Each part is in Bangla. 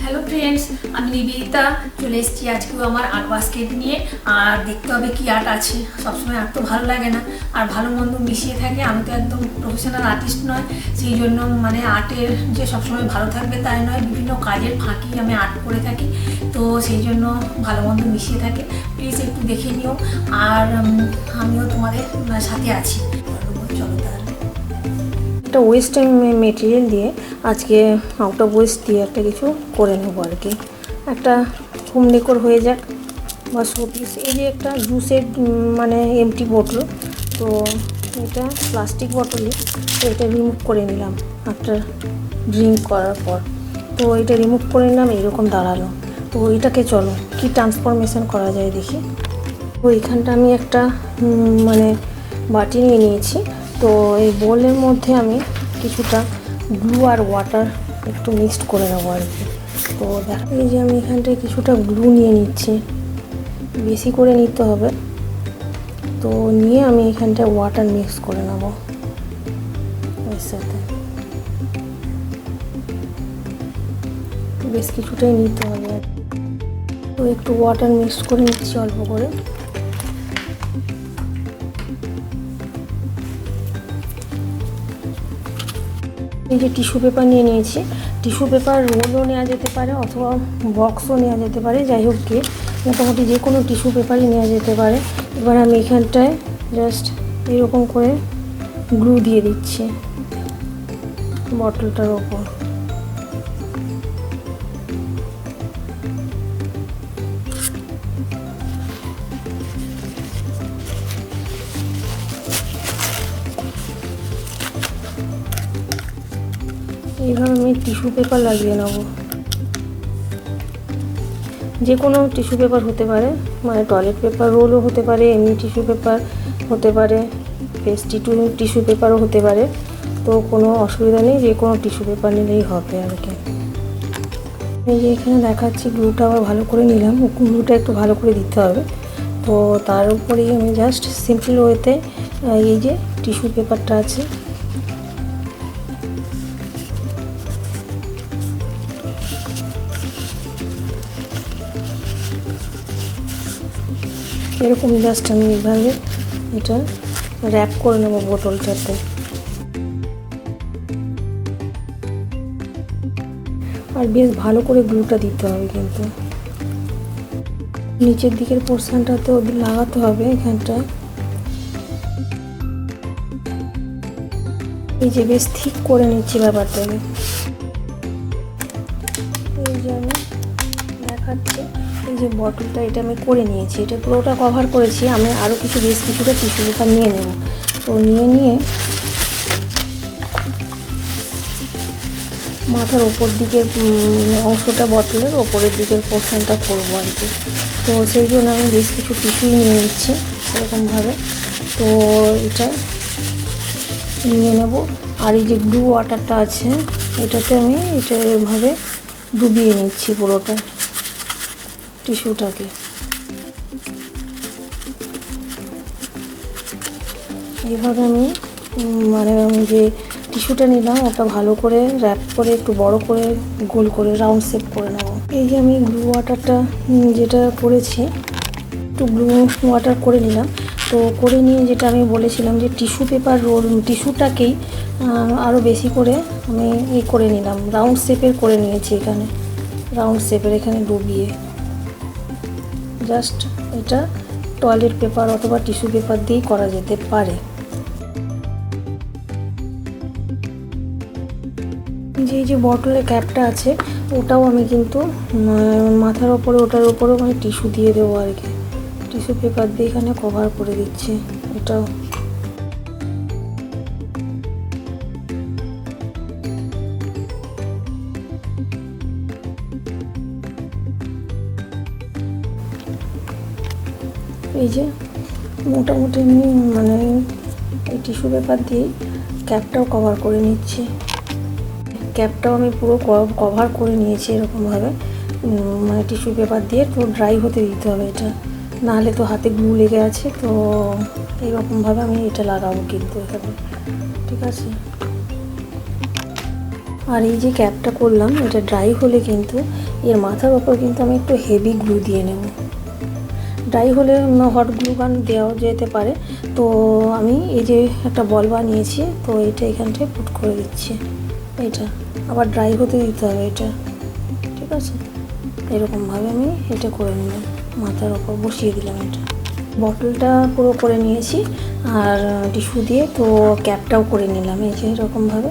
হ্যালো ফ্রেন্ডস, আমি নিবেদিতা চলে এসেছি আজকেও আমার আর্ট বাস্কেট নিয়ে। আর দেখতে হবে কি আর্ট আছে। সবসময় আর্ট তো ভালো লাগে না, আর ভালো মন্দ মিশিয়ে থাকে। আমি তো একদম প্রফেশনাল আর্টিস্ট নয়, সেই জন্য মানে আর্টের যে সবসময় ভালো থাকবে তাই নয়, বিভিন্ন কাজের ফাঁকি আমি আর্ট করে থাকি, তো সেই জন্য ভালো মন্দ মিশিয়ে থাকে। প্লিজ একটু দেখে নিও, আর আমিও তোমাদের সাথে আছি। চলো তাহলে। একটা ওয়েস্ট মেটেরিয়াল দিয়ে আজকে আউট অফ ওয়েস্ট দিয়ে একটা কিছু করে নেবো আর কি। একটা হোম ডেকোর হয়ে যাক বা শোপিস। এই যে একটা জুসের মানে এমটি বোতল, তো এটা প্লাস্টিক বোতলই, তো এটা রিমুভ করে নিলাম আফটার ড্রিঙ্ক করার পর। তো এটা রিমুভ করে নিলাম, এইরকম দাঁড়ালো। তো এটাকে চলো কি ট্রান্সফরমেশন করা যায় দেখি। তো এইখানটা আমি একটা মানে বাটি নিয়ে নিয়েছি। তো এই বোলের মধ্যে আমি কিছুটা গ্লু আর ওয়াটার একটু মিক্সড করে নেবো আর কি। তো দেখো, এই যে আমি এখানটায় কিছুটা গ্লু নিয়ে নিচ্ছি, বেশি করে নিতে হবে। তো নিয়ে আমি এখানটায় ওয়াটার মিক্স করে নেবো এর সাথে, বেশ কিছুটাই নিতে হবে। তো একটু ওয়াটার মিক্স করে নিচ্ছি অল্প করে। এই যে টিস্যু পেপার নিয়ে নিয়েছি, টিস্যু পেপার রোলও নেওয়া যেতে পারে অথবা বক্সও নেওয়া যেতে পারে, যাই হোক গিয়ে মোটামুটি যে কোনো টিস্যু পেপারই নেওয়া যেতে পারে। এবার আমি এখানটায় জাস্ট এরকম করে গ্লু দিয়ে দিচ্ছি বটলটার ওপর। এইভাবে আমি টিস্যু পেপার লাগিয়ে নেব। যে কোনো টিস্যু পেপার হতে পারে, মানে টয়লেট পেপার রোলও হতে পারে, এমনি টিস্যু পেপার হতে পারে, পেস্টি টিস্যু পেপারও হতে পারে। তো কোনো অসুবিধা নেই, যে কোনো টিস্যু পেপার নিলেই হবে আর কি। এই যে এখানে দেখাচ্ছি গ্লুটা আবার ভালো করে নিলাম, গ্লুটা একটু ভালো করে দিতে হবে। তো তার উপরেই আমি জাস্ট সিম্পল ওয়েতে এই যে টিস্যু পেপারটা আছে এরকম জাস্ট আমি এইভাবে এটা র্যাপ করে নেবো বোতলটাতে। আর বেশ ভালো করে গ্লুটা দিতে হবে, কিন্তু নিচের দিকের পোর্শনটাতে ওদের লাগাতে হবে এখানটায়। এই যে বেশ ঠিক করে নিচ্ছি ব্যাপারটাকে। এই যে আমি দেখাচ্ছি, এই যে বটলটা এটা আমি করে নিয়েছি, এটা পুরোটা কভার করেছি। আমি আরও বেশ কিছুটা টিস্যু পেপার নিয়ে নেব। তো নিয়ে মাথার ওপর দিকের অংশটা, বটলের ওপরের দিকের পোর্শনটা করবো আর কি। তো সেই জন্য আমি বেশ কিছু টিস্যু নিয়ে নিচ্ছি সেরকমভাবে। তো এটা নিয়ে নেব। আর এই যে ব্লু ওয়াটারটা আছে, এটাতে আমি এটা এভাবে ডুবিয়ে নিচ্ছি পুরোটা টিস্যুটাকে। এইভাবে আমি মানে আমি যে টিস্যুটা নিলাম ওটা ভালো করে র্যাপ করে একটু বড় করে গোল করে রাউন্ড শেপ করে নেব। এই যে আমি ব্লু ওয়াটারটা যেটা করেছি, একটু ব্লু ওয়াটার করে নিলাম। তো করে নিয়ে যেটা আমি বলেছিলাম যে টিস্যু পেপার রোল, টিস্যুটাকেই আরও বেশি করে আমি করে নিলাম, রাউন্ড শেপের করে নিয়েছি। এখানে রাউন্ড শেপের এখানে ডুবিয়ে জাস্ট এটা টয়লেট পেপার অথবা টিস্যু পেপার দিয়েই করা যেতে পারে। যে বটলের ক্যাপটা আছে ওটাও আমি কিন্তু মাথার ওপরে, ওটার ওপরেও আমি টিস্যু দিয়ে দেবো আর কি। টিস্যু পেপার দিয়ে এখানে কভার করে দিচ্ছি এটাও। এই যে মোটামুটি আমি মানে এই টিস্যু পেপার দিয়ে ক্যাপটাও কভার করে নিচ্ছি। ক্যাপটাও আমি পুরো কভার করে নিয়েছি এরকমভাবে, মানে টিস্যু পেপার দিয়ে। তো ড্রাই হতে দিতে হবে এটা, নাহলে তো হাতে গ্লু লেগে আছে। তো এইরকমভাবে আমি এটা লাগাবো কিন্তু এখানে, ঠিক আছে। আর এই যে ক্যাপটা করলাম, এটা ড্রাই হলে কিন্তু এর মাথার ওপর কিন্তু আমি একটু হেভি গ্লু দিয়ে নেব। ড্রাই হলে হট গ্লু গান দেওয়া যেতে পারে। তো আমি এই যে একটা বল বানিয়েছি, তো এটা এখানটায় পুট করে দিচ্ছি। এটা আবার ড্রাই হতে দিতে হবে এটা, ঠিক আছে। এরকমভাবে আমি এটা করে নিলাম, মাথার ওপর বসিয়ে দিলাম এটা। বটলটা পুরো করে নিয়েছি আর টিস্যু দিয়ে তো ক্যাপটাও করে নিলাম, এই যে এরকমভাবে।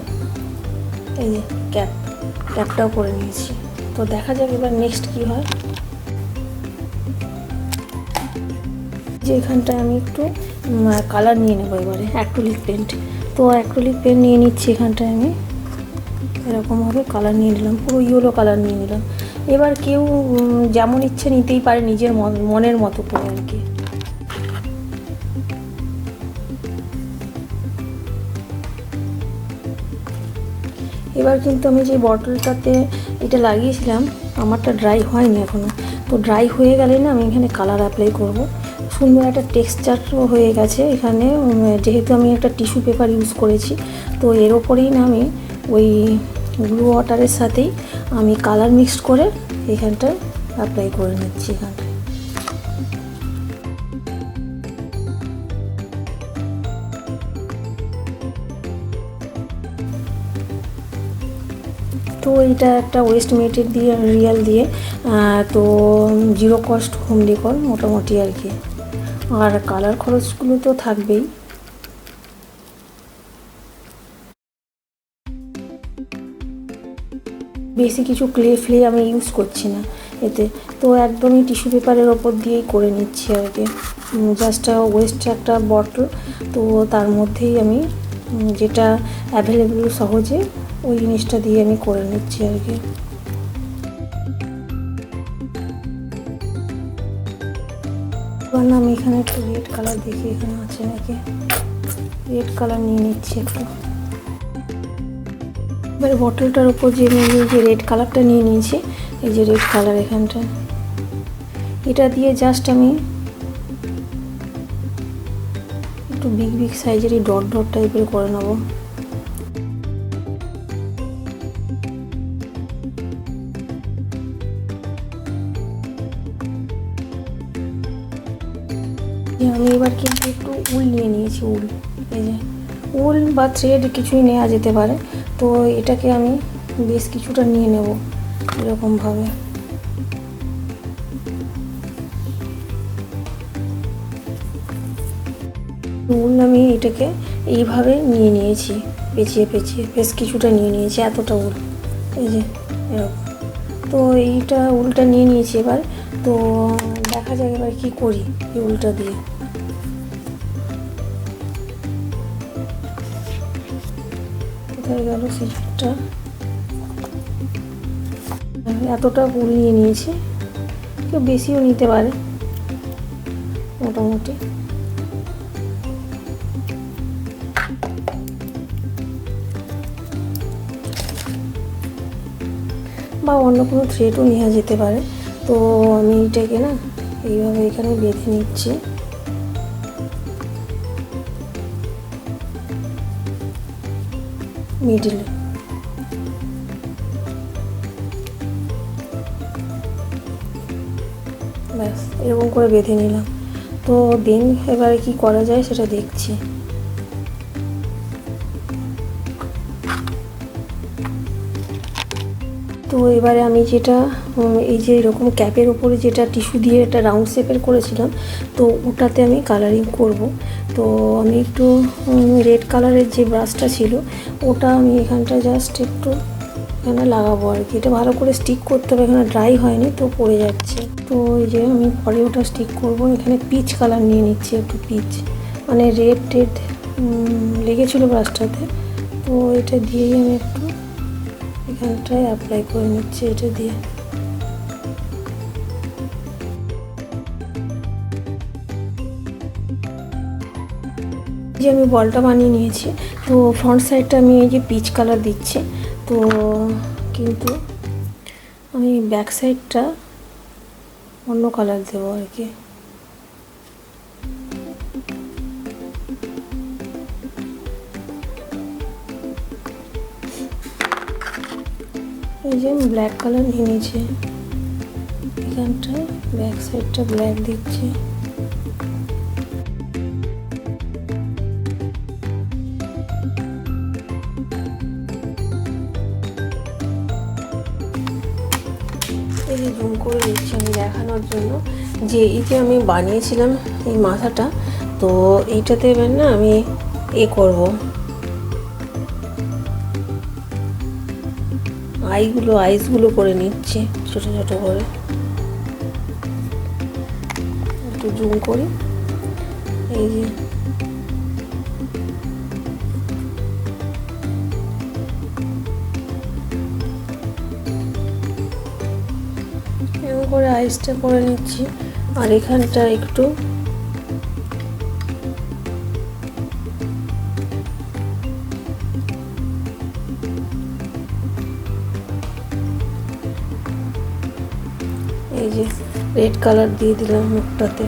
এই যে ক্যাপটাও করে নিয়েছি। তো দেখা যাক এবার নেক্সট কী হয়। যে এখানটায় আমি একটু কালার নিয়ে নেবো এবারে, অ্যাক্রিলিক পেন্ট। তো অ্যাক্রিলিক পেন্ট নিয়ে নিচ্ছি এখানটায় আমি, এরকমভাবে কালার নিয়ে নিলাম, পুরো ইয়েলো কালার নিয়ে নিলাম। এবার কেউ যেমন ইচ্ছে নিতেই পারে, নিজের মনের মতো করে আর কি। এবার কিন্তু আমি যে বটলটাতে এটা লাগিয়েছিলাম, আমারটা ড্রাই হয়নি এখনও। তো ড্রাই হয়ে গেলে না আমি এখানে কালার অ্যাপ্লাই করব। সুন্দর একটা টেক্সচারও হয়ে গেছে এখানে, যেহেতু আমি একটা টিস্যু পেপার ইউজ করেছি। তো এর ওপরেই না আমি ওই ব্লু ওয়াটারের সাথেই আমি কালার মিক্সড করে এখানটায় অ্যাপ্লাই করে নিচ্ছি এখানটায়। তো এটা একটা ওয়েস্ট মেটেরিয়াল দিয়ে তো জিরো কস্ট হোম ডেকর মোটামুটি আর কি। আর কালার খরচগুলো তো থাকবেই। বেশি কিছু ক্লে আমি ইউজ করছি না এতে, তো একদমই টিস্যু পেপারের ওপর দিয়েই করে নিচ্ছি আর কি। জাস্ট ওয়েস্ট একটা বটল, তো তার মধ্যেই আমি যেটা অ্যাভেলেবেল সহজে ওই জিনিসটা দিয়ে আমি করে নিচ্ছি আর কি। এবার না আমি এখানে একটু রেড কালার দেখি এখানে আছে নাকি, রেড কালার নিয়ে নিচ্ছি একটু। এবার বটলটার উপর যে রেড কালারটা নিয়ে নিয়েছি, এই যে রেড কালার এখানটা, এটা দিয়ে জাস্ট আমি একটু বিগ সাইজেরই ডট টাইপের করে নেব। আমি এবার কিন্তু একটু উল নিয়ে নিয়েছি, উল, এই যে উল বা থ্রেড কিছুই নেওয়া যেতে পারে। তো এটাকে আমি বেশ কিছুটা নিয়ে নেব এরকমভাবে। উল আমি এটাকে এইভাবে নিয়ে নিয়েছি, পেঁচিয়ে বেশ কিছুটা নিয়ে নিয়েছি, এতটা উল, এই যে এরকম। তো এইটা উলটা নিয়ে নিয়েছি এবার। তো দেখা যাক এবার কী করি এই উলটা দিয়ে। কোথায় গেল সিজনটা, এতটা উল নিয়ে নিয়েছি, কেউ বেশিও নিতে পারে মোটামুটি। বা অন্য কোনো থ্রেডও নেওয়া যেতে পারে। তো আমি এটাকে না এইভাবে এখানে বেঁধে নিচ্ছি। মিডিলে ব্যাস এরকম করে বেঁধে নিলাম। তো দেন এবারে কি করা যায় সেটা দেখছি। তো এবারে আমি যেটা এই যে এরকম ক্যাপের উপরে যেটা টিস্যু দিয়ে একটা রাউন্ড শেপের করেছিলাম, তো ওটাতে আমি কালারিং করব। তো আমি একটু রেড কালারের যে ব্রাশটা ছিল ওটা আমি এখানটা জাস্ট একটু এখানে লাগাবো আর কি। এটা ভালো করে স্টিক করতে হবে, এখানে ড্রাই হয়নি তো পড়ে যাচ্ছে। তো এই যে আমি পরে ওটা স্টিক করব। এখানে পিচ কালার নিয়ে নিচ্ছি, একটু পিচ, মানে রেড লেগেছিলো ব্রাশটাতে। তো এটা দিয়েই আমি একটু এখানটায় অ্যাপ্লাই করে নিচ্ছি এটা দিয়ে। যে আমি বলটা বানিয়ে নিয়েছি, তো ফ্রন্ট সাইডটা আমি এই যে পিচ কালার দিচ্ছি। তো কিন্তু আমি ব্যাক সাইডটা অন্য কালার দেবো আর কি। এই যে ব্ল্যাক কালার নিয়ে নিয়েছে, এখানটায় ব্যাক সাইডটা ব্ল্যাক দিচ্ছে। এই যে জুম করে দিচ্ছি আমি দেখানোর জন্য যে এই যে আমি বানিয়েছিলাম এই মাথাটা, তো এইটাতে এবার না আমি করব, আইসগুলো করে নিচ্ছি ছোট ছোট করে। একটু জুম করি, এই যে এরকম করে আইসটা করে নিচ্ছি। আর এখানটা একটু এই যে রেড কালার দিয়ে দিলাম মুখটাতে।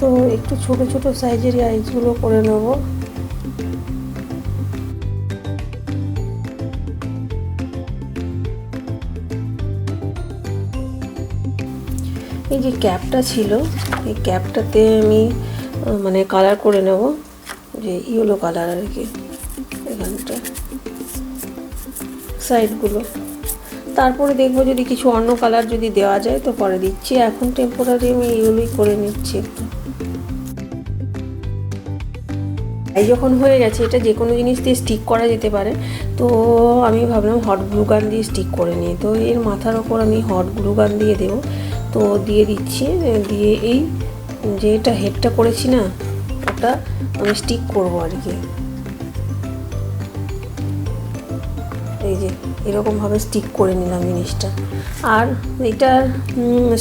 তো একটু ছোট ছোট সাইজের আইসগুলো করে নেব। এই যে ক্যাপটা ছিল, এই ক্যাপটাতে আমি মানে কালার করে নেব, যে ইয়েলো কালার আর কি এখানটা সাইডগুলো। তারপরে দেখবো যদি কিছু অন্য কালার যদি দেওয়া যায় তো পরে দিচ্ছি। এখন টেম্পোরারি আমি ইয়েলোই করে নিচ্ছি একটু। এই যখন হয়ে গেছে, এটা যে কোনো জিনিস দিয়ে স্টিক করা যেতে পারে, তো আমি ভাবলাম হট গ্লু গান দিয়ে স্টিক করে নিই। তো এর মাথার ওপর আমি হট গ্লু গান দিয়ে দেবো, তো দিয়ে দিচ্ছি। দিয়ে এই যে এটা হেডটা করেছি না, ওটা আমি স্টিক করবো আর কি। এই যে এরকমভাবে স্টিক করে নিলাম জিনিসটা। আর এটা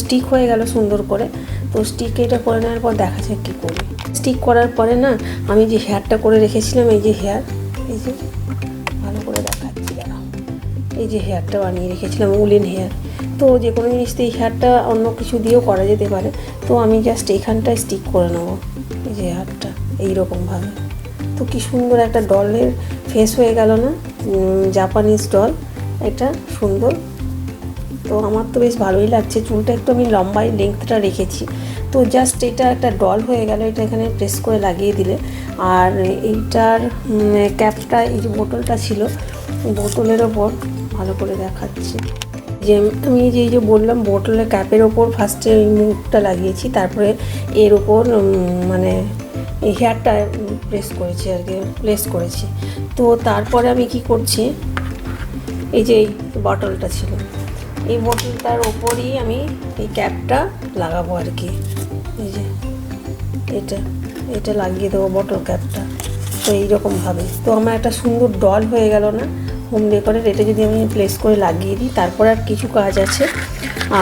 স্টিক হয়ে গেল সুন্দর করে। তো স্টিক এটা করে নেওয়ার পর দেখা যাক কী করি। স্টিক করার পরে না আমি যে হেয়ারটা করে রেখেছিলাম, এই যে হেয়ার, এই যে ভালো করে দেখাচ্ছি দাঁড়াও, এই যে হেয়ারটা বানিয়ে রেখেছিলাম উলেন হেয়ার। তো যে কোনো জিনিস দিয়ে এই হেয়ারটা অন্য কিছু দিয়েও করা যেতে পারে। তো আমি জাস্ট এইখানটায় স্টিক করে নেবো এই যে হেয়ারটা এইরকমভাবে। তো কি সুন্দর একটা ডলের ফেস হয়ে গেল না, জাপানিজ ডল, এটা সুন্দর। তো আমার তো বেশ ভালোই লাগছে। চুলটা একটু আমি লম্বাই লেংথটা রেখেছি। তো জাস্ট এটা একটা ডল হয়ে গেল, এটা এখানে প্রেস করে লাগিয়ে দিলে। আর এইটার ক্যাপটা, এই যে বোতলটা ছিল, বোতলের ওপর ভালো করে দেখাচ্ছি যে আমি এই যে বললাম বোতলের ক্যাপের ওপর ফার্স্টে এই মুখটা লাগিয়েছি, তারপরে এর ওপর মানে এই হেয়ারটা প্রেস করেছি আর কি, প্লেস করেছি। তো তারপরে আমি কি করছি, এই যে এই বটলটা ছিল, এই বোতলটার ওপরই আমি এই ক্যাপটা লাগাবো আর কি। এই যে এটা লাগিয়ে দেবো বটল ক্যাপটা। তো এইরকমভাবে তো আমার একটা সুন্দর ডল হয়ে গেল না হোম ডেকোরের। এটা যদি আমি প্লেস করে লাগিয়ে দিই, তারপর আর কিছু কাজ আছে।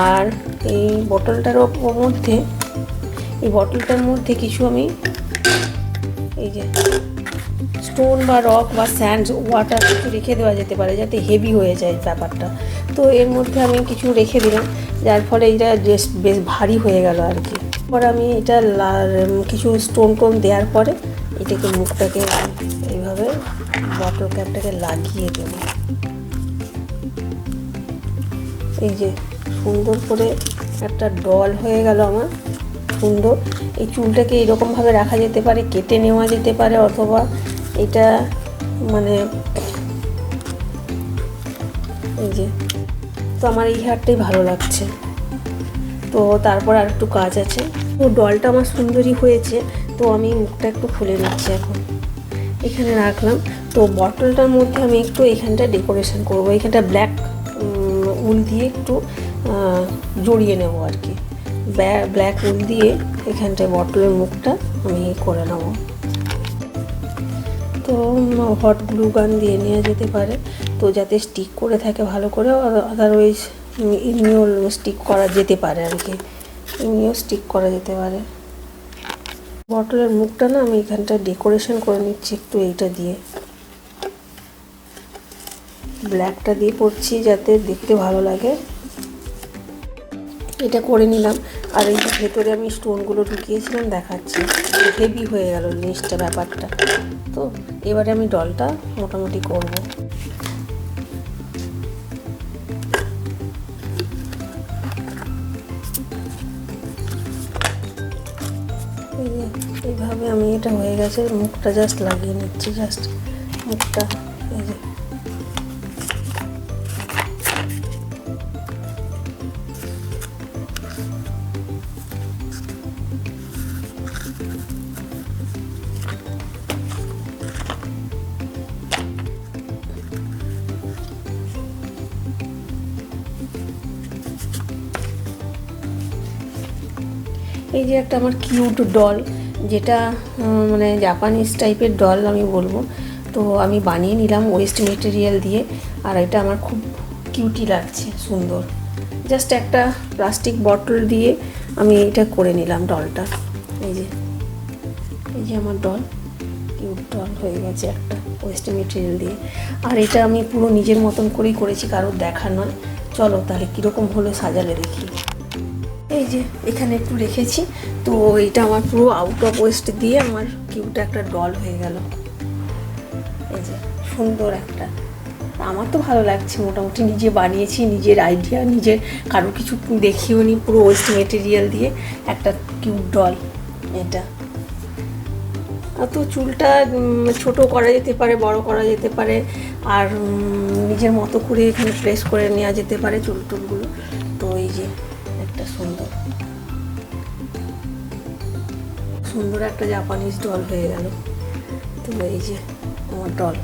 আর এই বটলটার মধ্যে, এই বটলটার মধ্যে কিছু আমি এই যে স্টোন বা রক বা স্যান্ড ওয়াটার কিছু রেখে দেওয়া যেতে পারে, যাতে হেভি হয়ে যায় ব্যাপারটা। তো এর মধ্যে আমি কিছু রেখে দিলাম, যার ফলে এটা বেশ ভারী হয়ে গেল আর কি। পরে আমি এটা কিছু স্টোন টোন দেওয়ার পরে এটাকে মুখটাকে এইভাবে বটল ক্যাপটাকে লাগিয়ে দেবো। এই যে সুন্দর করে একটা ডল হয়ে গেল আমার সুন্দর। এই চুলটাকে এরকমভাবে রাখা যেতে পারে, কেটে নেওয়া যেতে পারে, অথবা এটা মানে এই যে, তো আমার এই হেয়ারটাই ভালো লাগছে। তো তারপর আর একটু কাজ আছে। তো ডলটা আমার সুন্দরই হয়েছে। তো আমি মুখটা একটু খুলে নিচ্ছি এখন, এখানে রাখলাম। তো বটলটার মধ্যে আমি একটু এখানটা ডেকোরেশন করব, এখানটা ব্ল্যাক উল দিয়ে একটু জড়িয়ে নেব আর কি। ব্ল্যাক উল দিয়ে এখানটায় বটলের মুখটা আমি করে নেব। তো হট গ্লু গান দিয়ে নেওয়া যেতে পারে, তো যাতে স্টিক করে থাকে ভালো করে। আদারওয়াইজ এমনিও স্টিক করা যেতে পারে আর কি, এমনিও স্টিক করা যেতে পারে। বটলের মুখটা না আমি এখানটা ডেকোরেশন করে নিচ্ছি একটু এইটা দিয়ে। ব্ল্যাকটা দিয়ে করছি যাতে দেখতে ভালো লাগে। এটা করে নিলাম। আর এই ভেতরে আমি স্টোনগুলো ঢুকিয়েছিলাম দেখাচ্ছি, হেভি হয়ে গেল জিনিসটা, ব্যাপারটা। তো এবারে আমি ডলটা মোটামুটি করব। এইভাবে আমি, এটা হয়ে গেছে, মুখটা জাস্ট লাগিয়ে নিচ্ছি, জাস্ট মুখটা। এই যে এই যে একটা আমার কিউট ডল, যেটা মানে জাপানিজ টাইপের ডল আমি বলবো। তো আমি বানিয়ে নিলাম ওয়েস্ট মেটেরিয়াল দিয়ে। আর এটা আমার খুব কিউটি লাগছে, সুন্দর। জাস্ট একটা প্লাস্টিক বটল দিয়ে আমি এটা করে নিলাম ডলটা। এই যে আমার ডল, কিউট ডল হয়ে গেছে একটা ওয়েস্ট মেটেরিয়াল দিয়ে। আর এটা আমি পুরো নিজের মতন করেই করেছি, কারোর দেখা নয়। চলো তাহলে কীরকম হলো সাজালে দেখি। এই যে এখানে একটু রেখেছি, তো এটা আমার পুরো আউট অফ ওয়েস্ট দিয়ে আমার কিউট একটা ডল হয়ে গেল। এই যে সুন্দর একটা, আমার তো ভালো লাগছে। মোটামুটি নিজে বানিয়েছি, নিজের আইডিয়া, নিজের কারো কিছু দেখিও নি, পুরো ওয়েস্ট মেটেরিয়াল দিয়ে একটা কিউট ডল এটা। তো চুলটা ছোট করা যেতে পারে, বড় করা যেতে পারে, আর নিজের মতো করে এখানে প্লেস করে নেওয়া যেতে পারে চুলটুলগুলো। তো এই যে একটা সুন্দর একটা জাপানিজ ডল হয়ে গেল। তো এই যে আমার ডল।